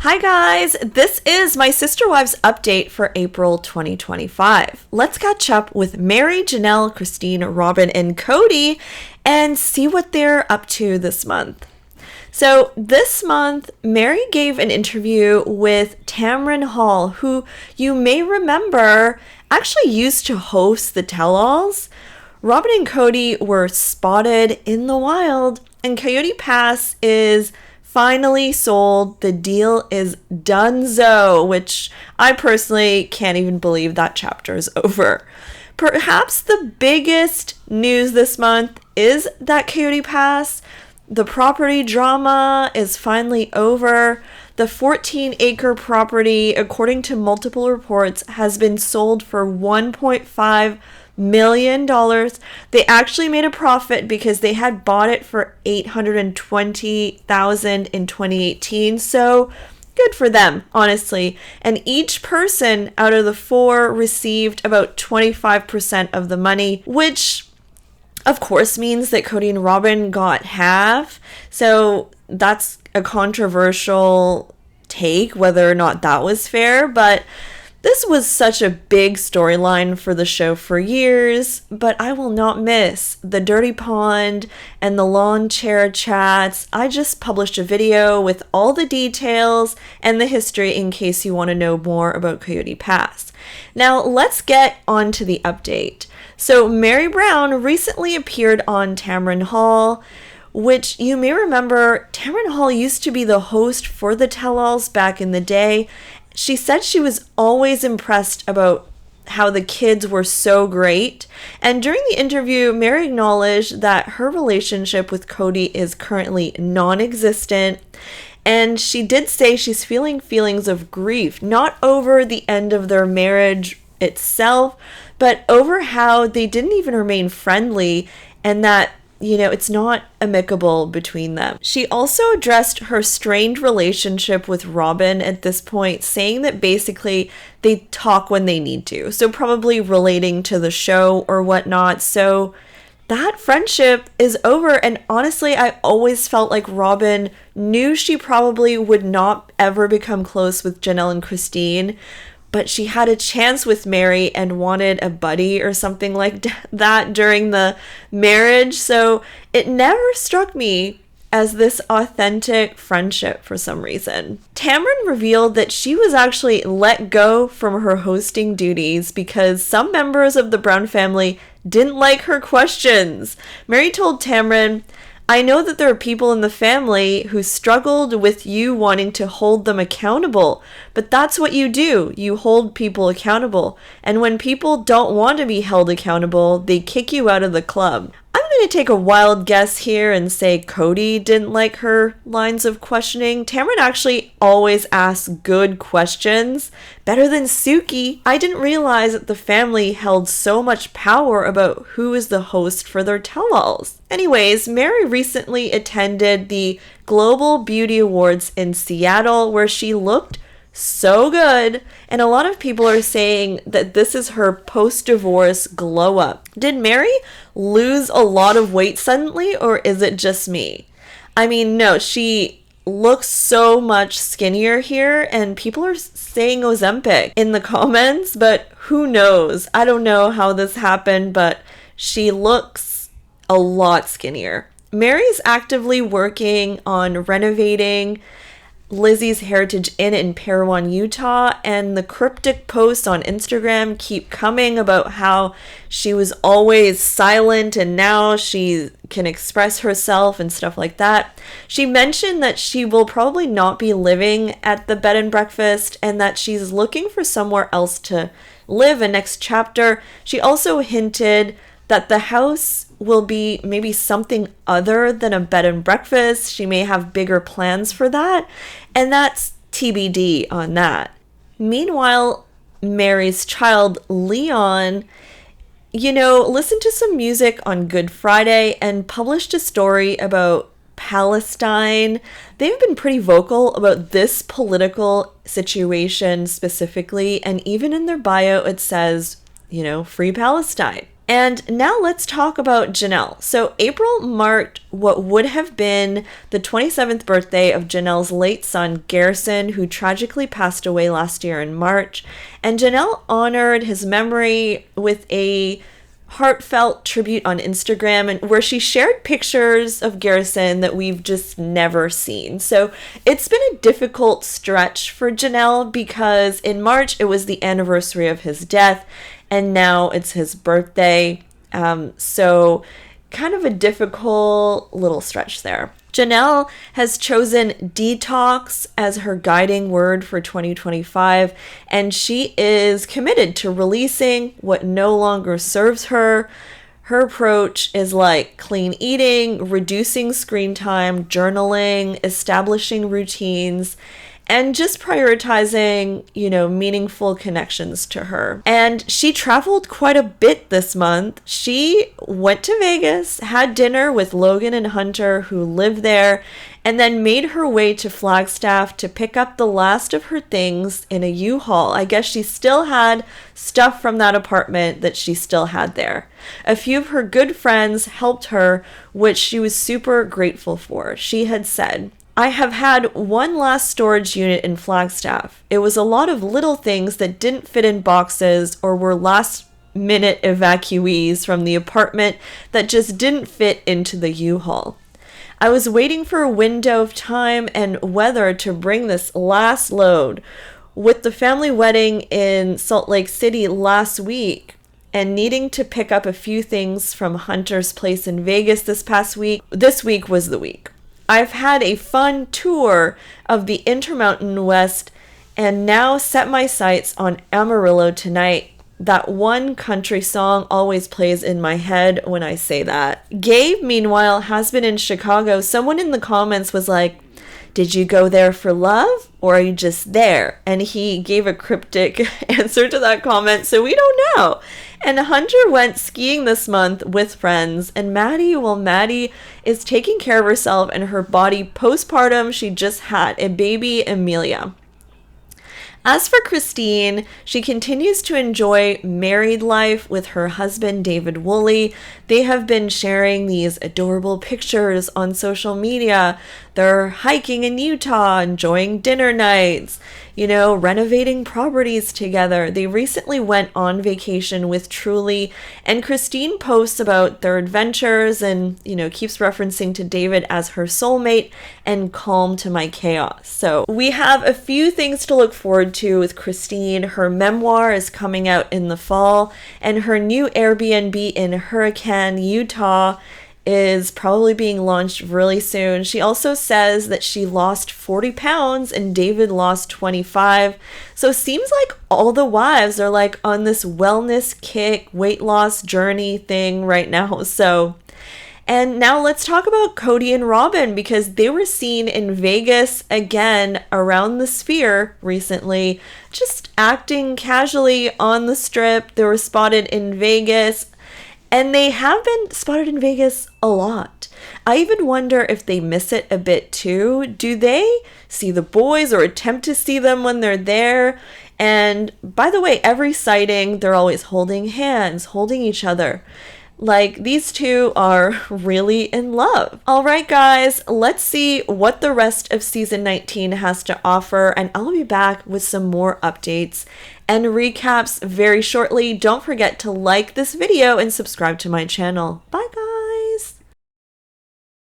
Hi guys, this is my Sister Wives update for April 2025. Let's catch up with Meri, Janelle, Christine, Robyn, and Kody and see what they're up to this month. So this month, Meri gave an interview with Tamron Hall, who you may remember actually used to host the tell-alls. Robyn and Kody were spotted in the wild, and Coyote Pass is finally sold. The deal is donezo, which I personally can't even believe that chapter is over. Perhaps the biggest news this month is that Coyote Pass, the property drama is finally over. The 14-acre property, according to multiple reports, has been sold for $1.5 million. They actually made a profit because they had bought it for $820,000 in 2018. So good for them, honestly. And each person out of the four received about 25% of the money, which of course means that Kody and Robyn got half. So that's a controversial take, whether or not that was fair, but this was such a big storyline for the show for years. But I will not miss the dirty pond and the lawn chair chats. I just published a video with all the details and the history in case you want to know more about Coyote Pass. Now let's get on to the update. So Meri Brown recently appeared on Tamron Hall, which you may remember. Tamron Hall used to be the host for the tell-alls back in the day. She said she was always impressed about how the kids were so great. And during the interview, Meri acknowledged that her relationship with Kody is currently non-existent. And she did say she's feeling feelings of grief, not over the end of their marriage itself, but over how they didn't even remain friendly and that, it's not amicable between them. She also addressed her strained relationship with Robyn at this point, saying that basically they talk when they need to. So probably relating to the show or whatnot. So that friendship is over. And honestly, I always felt like Robyn knew she probably would not ever become close with Janelle and Christine, but she had a chance with Meri and wanted a buddy or something like that during the marriage. So it never struck me as this authentic friendship for some reason. Tamron revealed that she was actually let go from her hosting duties because some members of the Brown family didn't like her questions. Meri told Tamron, "I know that there are people in the family who struggled with you wanting to hold them accountable, but that's what you do. You hold people accountable. And when people don't want to be held accountable, they kick you out of the club." I'm going to take a wild guess here and say Kody didn't like her lines of questioning. Tamron actually always asks good questions, better than Suki. I didn't realize that the family held so much power about who is the host for their tell-alls. Anyways, Meri recently attended the Global Beauty Awards in Seattle, where she looked so good, and a lot of people are saying that this is her post-divorce glow up. Did Meri lose a lot of weight suddenly, or is it just me? I mean, no, she looks so much skinnier here, and people are saying Ozempic in the comments, but who knows? I don't know how this happened, but she looks a lot skinnier. Meri's actively working on renovating Lizzie's Heritage Inn in Parowan, Utah, and the cryptic posts on Instagram keep coming about how she was always silent and now she can express herself and stuff like that. She mentioned that she will probably not be living at the bed and breakfast and that she's looking for somewhere else to live, a next chapter. She also hinted that the house will be maybe something other than a bed and breakfast. She may have bigger plans for that, and that's TBD on that. Meanwhile, Meri's child, Leon, listened to some music on Good Friday and published a story about Palestine. They've been pretty vocal about this political situation specifically, and even in their bio it says, free Palestine. And now let's talk about Janelle. So April marked what would have been the 27th birthday of Janelle's late son, Garrison, who tragically passed away last year in March. And Janelle honored his memory with a heartfelt tribute on Instagram, and where she shared pictures of Garrison that we've just never seen. So it's been a difficult stretch for Janelle because in March it was the anniversary of his death, and now it's his birthday. So kind of a difficult little stretch there. Janelle has chosen detox as her guiding word for 2025, and she is committed to releasing what no longer serves her. Her approach is like clean eating, reducing screen time, journaling, establishing routines, and just prioritizing, meaningful connections to her. And she traveled quite a bit this month. She went to Vegas, had dinner with Logan and Hunter, who live there, and then made her way to Flagstaff to pick up the last of her things in a U-Haul. I guess she still had stuff from that apartment that she still had there. A few of her good friends helped her, which she was super grateful for. She had said, "I have had one last storage unit in Flagstaff. It was a lot of little things that didn't fit in boxes or were last minute evacuees from the apartment that just didn't fit into the U-Haul. I was waiting for a window of time and weather to bring this last load. With the family wedding in Salt Lake City last week and needing to pick up a few things from Hunter's place in Vegas this week was the week. I've had a fun tour of the Intermountain West and now set my sights on Amarillo tonight. That one country song always plays in my head when I say that." Gabe, meanwhile, has been in Chicago. Someone in the comments was like, "Did you go there for love or are you just there?" And he gave a cryptic answer to that comment, so we don't know. And Hunter went skiing this month with friends, and Maddie is taking care of herself and her body postpartum. She just had a baby, Amelia. As for Christine, she continues to enjoy married life with her husband, David Woolley. They have been sharing these adorable pictures on social media. They're hiking in Utah, enjoying dinner nights, renovating properties together. They recently went on vacation with Truly, and Christine posts about their adventures and, keeps referencing to David as her soulmate and calm to my chaos. So we have a few things to look forward to with Christine. Her memoir is coming out in the fall, and her new Airbnb in Hurricane, Utah is probably being launched really soon. She also says that she lost 40 pounds and David lost 25. So it seems like all the wives are like on this wellness kick, weight loss journey thing right now. And now let's talk about Kody and Robyn, because they were seen in Vegas again around the Sphere recently, just acting casually on the Strip. They were spotted in Vegas. And they have been spotted in Vegas a lot. I even wonder if they miss it a bit too. Do they see the boys or attempt to see them when they're there? And by the way, every sighting, they're always holding hands, holding each other. Like, these two are really in love. All right, guys, let's see what the rest of season 19 has to offer, and I'll be back with some more updates and recaps very shortly. Don't forget to like this video and subscribe to my channel. Bye, guys.